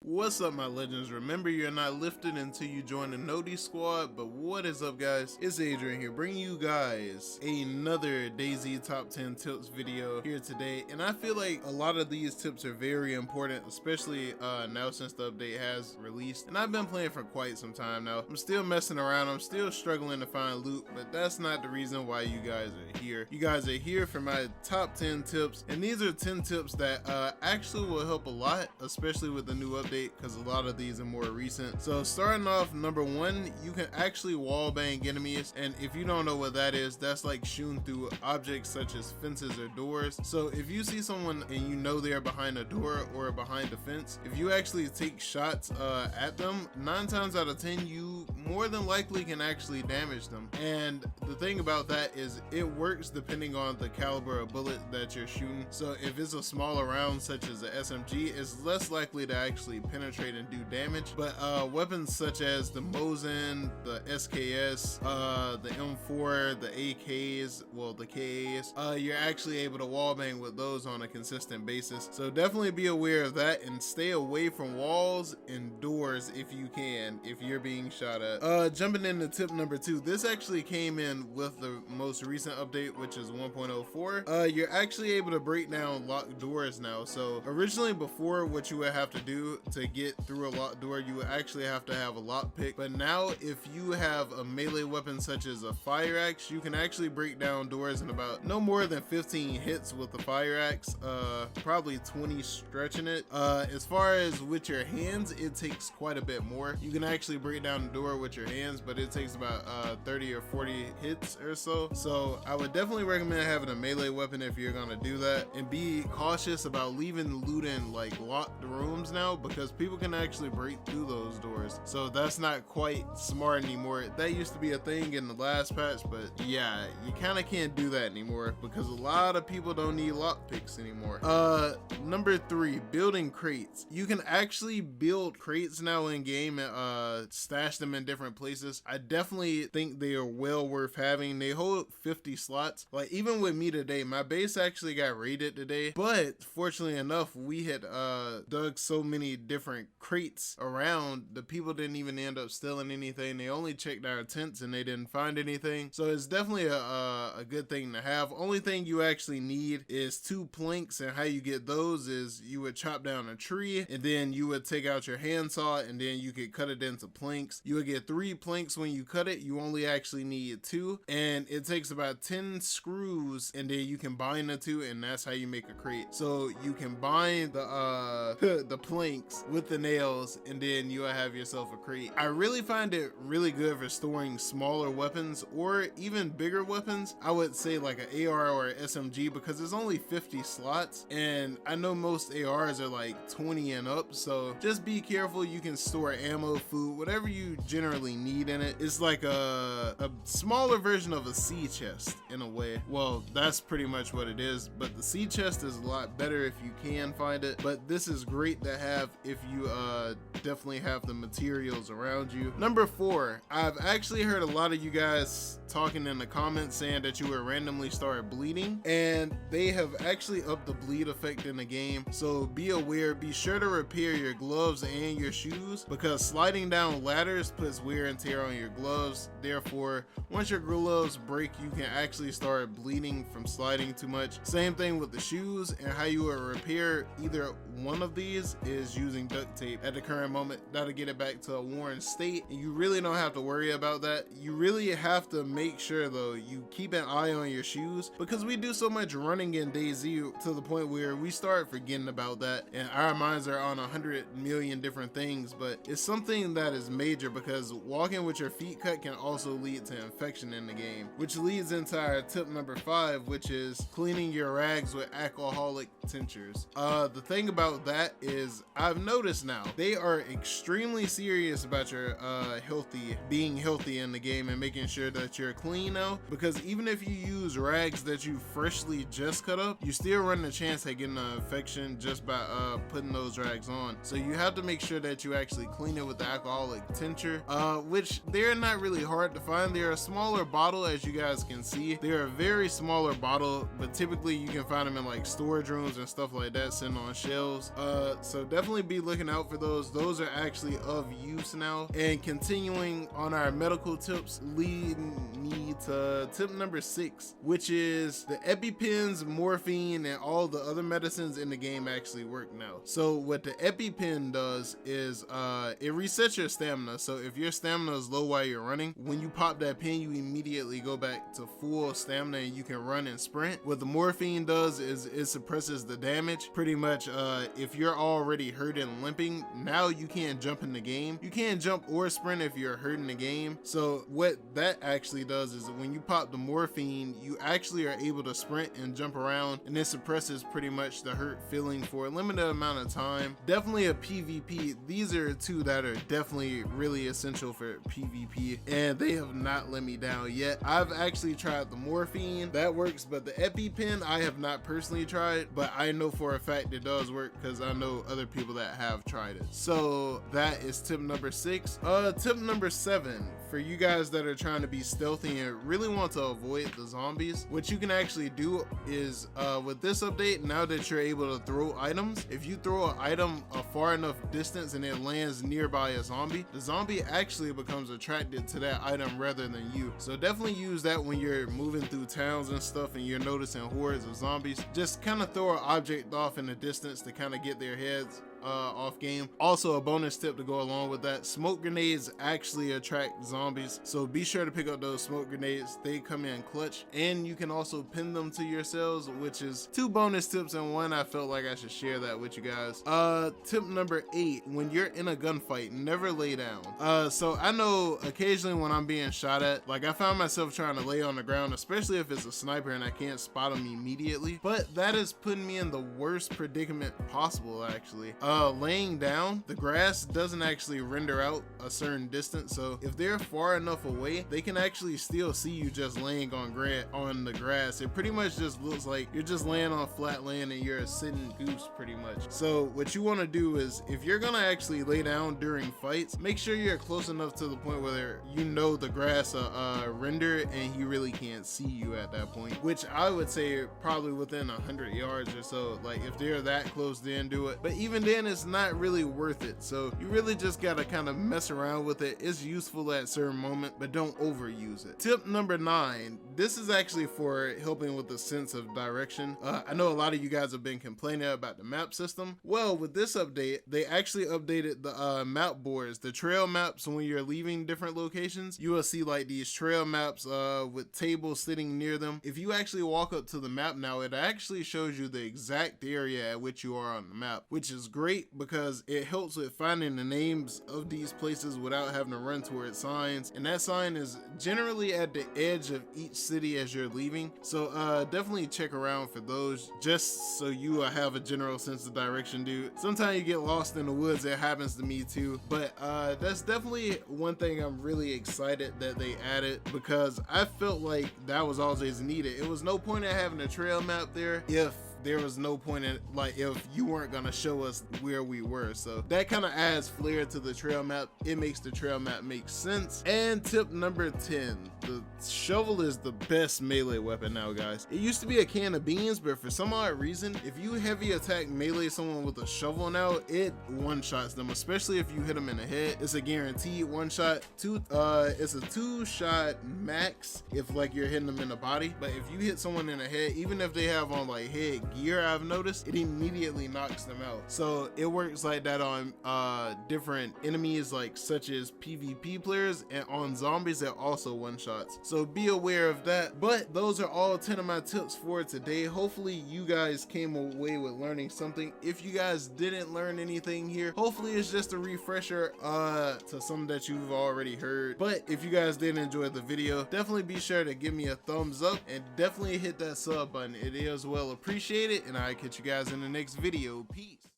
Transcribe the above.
What's up, my legends? Remember, you're not lifted until you join the Noti squad. But what is up, guys? It's Adrian here, bringing you guys another Dayz top 10 tips video here today. And I feel like a lot of these tips are very important, especially now since the update has released. And I've been playing for quite some time now. I'm still messing around, I'm still struggling to find loot, but that's not the reason why you guys are here. You guys are here for my top 10 tips, and these are 10 tips that actually will help a lot, especially with the new update, because a lot of these are more recent. So starting off, number one, you can actually wallbang enemies, and if you don't know what that is, that's like shooting through objects such as fences or doors. So if you see someone and you know they're behind a door or behind a fence, if you actually take shots at them, 9 times out of 10 you more than likely can actually damage them. And the thing about that is it works depending on the caliber of bullet that you're shooting. So if it's a smaller round such as the SMG, it's less likely to actually penetrate and do damage. But weapons such as the Mosin, the SKS, the M4, the AKs, well, the KAs, you're actually able to wallbang with those on a consistent basis. So definitely be aware of that and stay away from walls and doors if you can, if you're being shot at. Jumping into tip number 2, this actually came in with the most recent update, which is 1.04. You're actually able to break down locked doors now. So originally, before, what you would have to do to get through a locked door, you would actually have to have a lockpick. But now, if you have a melee weapon such as a fire axe, you can actually break down doors in about no more than 15 hits with the fire axe, probably 20 stretching it. As far as with your hands, it takes quite a bit more. You can actually break down the door with your hands, but it takes about 30 or 40 hits or so. So I would definitely recommend having a melee weapon if you're gonna do that, and be cautious about leaving loot in like locked rooms now, because people can actually break through those doors. So that's not quite smart anymore. That used to be a thing in the last patch, but yeah, you kind of can't do that anymore because a lot of people don't need lockpicks anymore. Number 3, building crates. You can actually build crates now in game and stash them in different places. I definitely think they are well worth having. They hold 50 slots. Like, even with me today, my base actually got raided today, but fortunately enough, we had dug so many different crates around, the people didn't even end up stealing anything. They only checked our tents and they didn't find anything. So it's definitely a good thing to have. Only thing you actually need is 2 planks, and how you get those is you would chop down a tree, and then you would take out your handsaw, and then you could cut it into planks. You would get 3 planks when you cut it. You only actually need 2, and it takes about 10 screws, and then you can bind the 2, and that's how you make a crate. So you can bind the the planks with the nails, and then you'll have yourself a crate. I really find it really good for storing smaller weapons or even bigger weapons. I would say like an AR or SMG, because it's only 50 slots, and I know most ARs are like 20 and up, so just be careful. You can store ammo, food, whatever you generally need in it. It's like a smaller version of a sea chest in a way. Well, that's pretty much what it is, but the sea chest is a lot better if you can find it, but this is great to have if you definitely have the materials around you. Number 4, I've actually heard a lot of you guys talking in the comments saying that you would randomly start bleeding, and they have actually upped the bleed effect in the game. So be aware, be sure to repair your gloves and your shoes, because sliding down ladders puts wear and tear on your gloves. Therefore, once your gloves break, you can actually start bleeding from sliding too much. Same thing with the shoes, and how you would repair either one of these is using duct tape. At the current moment, that'll get it back to a worn state, and you really don't have to worry about that. You really have to make sure though you keep an eye on your shoes, because we do so much running in Dayz to the point where we start forgetting about that, and our minds are on 100 million different things. But it's something that is major, because walking with your feet cut can also lead to infection in the game, which leads into our tip number 5, which is cleaning your rags with alcoholic tinctures. The thing about that is, I've noticed now they are extremely serious about your being healthy in the game and making sure that you're clean now, because even if you use rags that you freshly just cut up, you still run the chance of getting an infection just by putting those rags on. So you have to make sure that you actually clean it with the alcoholic tincture, which they're not really hard to find. They're a smaller bottle, as you guys can see. They're a very smaller bottle, but typically you can find them in like storage rooms and stuff like that, sitting on shelves. So definitely be be looking out for those. Those are actually of use now. And continuing on our medical tips, lead me to tip number 6, which is the EpiPens, morphine, and all the other medicines in the game actually work now. So what the EpiPen does is it resets your stamina. So if your stamina is low while you're running, when you pop that pen, you immediately go back to full stamina and you can run and sprint. What the morphine does is it suppresses the damage. Pretty much if you're already hurt and limping, now you can't jump in the game. You can't jump or sprint if you're hurt in the game. So what that actually does is when you pop the morphine, you actually are able to sprint and jump around, and it suppresses pretty much the hurt feeling for a limited amount of time. Definitely a PvP. These are two that are definitely really essential for PvP, and they have not let me down yet. I've actually tried the morphine, that works, but the EpiPen I have not personally tried, but I know for a fact it does work because I know other people that have tried it. So that is tip number 6. Tip number 7, for you guys that are trying to be stealthy and really want to avoid the zombies, what you can actually do is with this update, now that you're able to throw items, if you throw an item a far enough distance and it lands nearby a zombie, the zombie actually becomes attracted to that item rather than you. So definitely use that when you're moving through towns and stuff and you're noticing hordes of zombies. Just kind of throw an object off in the distance to kind of get their heads off game. Also, a bonus tip to go along with that, smoke grenades actually attract zombies, so be sure to pick up those smoke grenades. They come in clutch, and you can also pin them to yourselves, which is 2 bonus tips in one. I felt like I should share that with you guys. Tip number 8, when you're in a gunfight, never lay down. So I know occasionally when I'm being shot at, like I found myself trying to lay on the ground, especially if it's a sniper and I can't spot him immediately, but that is putting me in the worst predicament possible actually. Laying down, the grass doesn't actually render out a certain distance, so if they're far enough away, they can actually still see you just laying on the grass. It pretty much just looks like you're just laying on flat land and you're a sitting goose pretty much. So what you want to do is, if you're gonna actually lay down during fights, make sure you're close enough to the point where you know the grass render and he really can't see you at that point, which I would say probably within 100 yards or so. Like if they're that close, then do it, but even then it's not really worth it. So you really just gotta kind of mess around with it. It's useful at a certain moment, but don't overuse it. Tip number 9, this is actually for helping with the sense of direction. I know a lot of you guys have been complaining about the map system. Well, with this update, they actually updated the map boards, the trail maps. When you're leaving different locations, you will see like these trail maps with tables sitting near them. If you actually walk up to the map now, it actually shows you the exact area at which you are on the map, which is great because it helps with finding the names of these places without having to run towards signs, and that sign is generally at the edge of each city as you're leaving. So definitely check around for those, just so you have a general sense of direction, dude. Sometimes you get lost in the woods. It happens to me too, but that's definitely one thing I'm really excited that they added, because I felt like that was always needed. It was no point in having a trail map there if there was no point in, like, if you weren't gonna show us where we were. So that kind of adds flair to the trail map. It makes the trail map make sense. And tip number 10, the shovel is the best melee weapon now, guys. It used to be a can of beans, but for some odd reason, if you heavy attack melee someone with a shovel now, it one-shots them, especially if you hit them in the head. It's a guaranteed one-shot. It's a 2-shot max if like you're hitting them in the body, but if you hit someone in the head, even if they have on like head gear, I've noticed it immediately knocks them out. So it works like that on different enemies, like such as PvP players, and on zombies that also one shots. So be aware of that. But those are all 10 of my tips for today. Hopefully you guys came away with learning something. If you guys didn't learn anything here, hopefully it's just a refresher to some that you've already heard. But if you guys did enjoy the video, definitely be sure to give me a thumbs up and definitely hit that sub button. It is well appreciated, and I'll catch you guys in the next video. Peace.